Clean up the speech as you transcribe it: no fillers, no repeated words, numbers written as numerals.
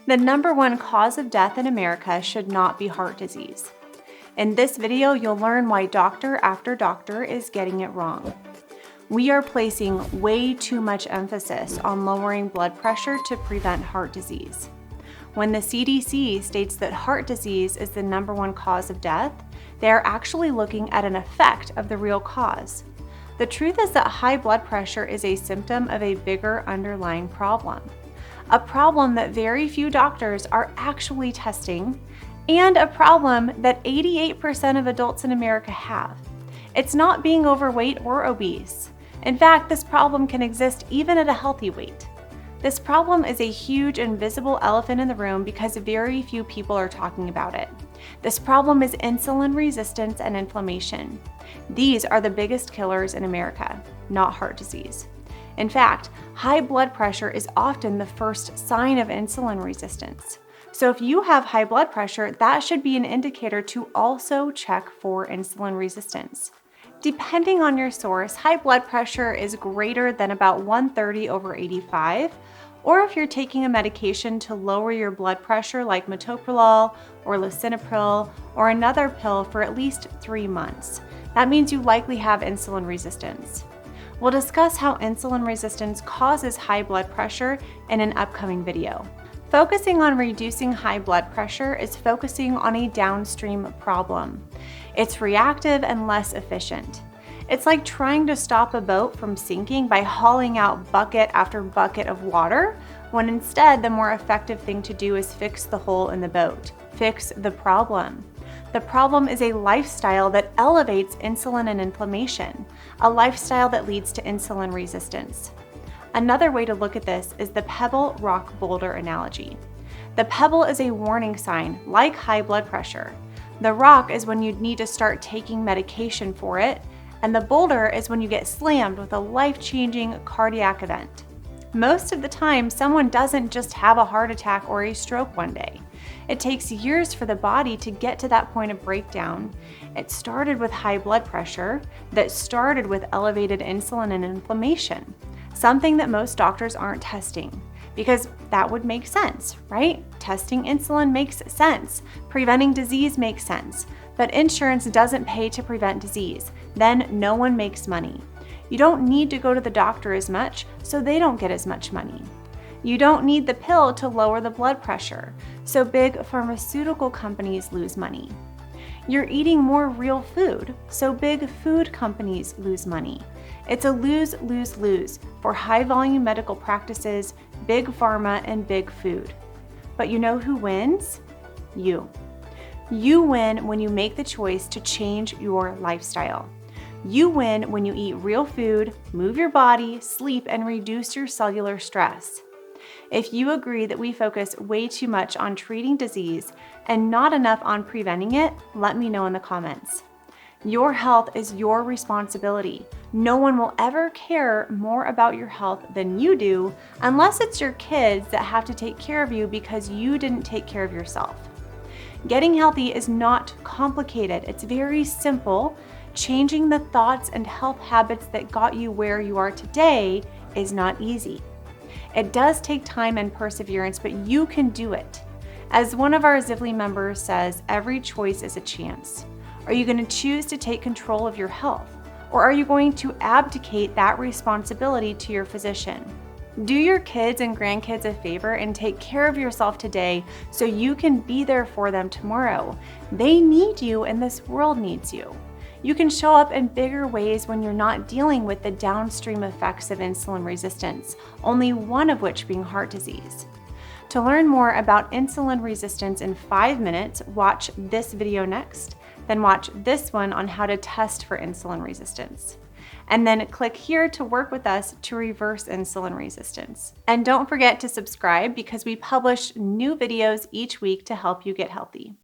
The number one cause of death in America should not be heart disease. In this video, you'll learn why doctor after doctor is getting it wrong. We are placing way too much emphasis on lowering blood pressure to prevent heart disease. When the CDC states that heart disease is the number one cause of death, they are actually looking at an effect of the real cause. The truth is that high blood pressure is a symptom of a bigger underlying problem. A problem that very few doctors are actually testing, and a problem that 88% of adults in America have. It's not being overweight or obese. In fact, this problem can exist even at a healthy weight. This problem is a huge invisible elephant in the room because very few people are talking about it. This problem is insulin resistance and inflammation. These are the biggest killers in America, not heart disease. In fact, high blood pressure is often the first sign of insulin resistance. So if you have high blood pressure, that should be an indicator to also check for insulin resistance. Depending on your source, high blood pressure is greater than about 130/85, or if you're taking a medication to lower your blood pressure like metoprolol or lisinopril or another pill for at least 3 months. That means you likely have insulin resistance. We'll discuss how insulin resistance causes high blood pressure in an upcoming video. Focusing on reducing high blood pressure is focusing on a downstream problem. It's reactive and less efficient. It's like trying to stop a boat from sinking by hauling out bucket after bucket of water, when instead the more effective thing to do is fix the hole in the boat. Fix the problem. The problem is a lifestyle that elevates insulin and inflammation, a lifestyle that leads to insulin resistance. Another way to look at this is the pebble rock boulder analogy. The pebble is a warning sign, like high blood pressure. The rock is when you need to start taking medication for it, and the boulder is when you get slammed with a life-changing cardiac event. Most of the time, someone doesn't just have a heart attack or a stroke one day. It takes years for the body to get to that point of breakdown. It started with high blood pressure that started with elevated insulin and inflammation, something that most doctors aren't testing, because that would make sense, right? Testing insulin makes sense. Preventing disease makes sense. But insurance doesn't pay to prevent disease. Then no one makes money. You don't need to go to the doctor as much, so they don't get as much money. You don't need the pill to lower the blood pressure, so big pharmaceutical companies lose money. You're eating more real food, so big food companies lose money. It's a lose-lose-lose for high-volume medical practices, big pharma, and big food. But you know who wins? You. You win when you make the choice to change your lifestyle. You win when you eat real food, move your body, sleep, and reduce your cellular stress. If you agree that we focus way too much on treating disease and not enough on preventing it, let me know in the comments. Your health is your responsibility. No one will ever care more about your health than you do, unless it's your kids that have to take care of you because you didn't take care of yourself. Getting healthy is not complicated. It's very simple. Changing the thoughts and health habits that got you where you are today is not easy. It does take time and perseverance, but you can do it. As one of our Zivli members says, every choice is a chance. Are you going to choose to take control of your health? Or are you going to abdicate that responsibility to your physician? Do your kids and grandkids a favor and take care of yourself today so you can be there for them tomorrow. They need you and this world needs you. You can show up in bigger ways when you're not dealing with the downstream effects of insulin resistance, only one of which being heart disease. To learn more about insulin resistance in 5 minutes, watch this video next, then watch this one on how to test for insulin resistance. And then click here to work with us to reverse insulin resistance. And don't forget to subscribe because we publish new videos each week to help you get healthy.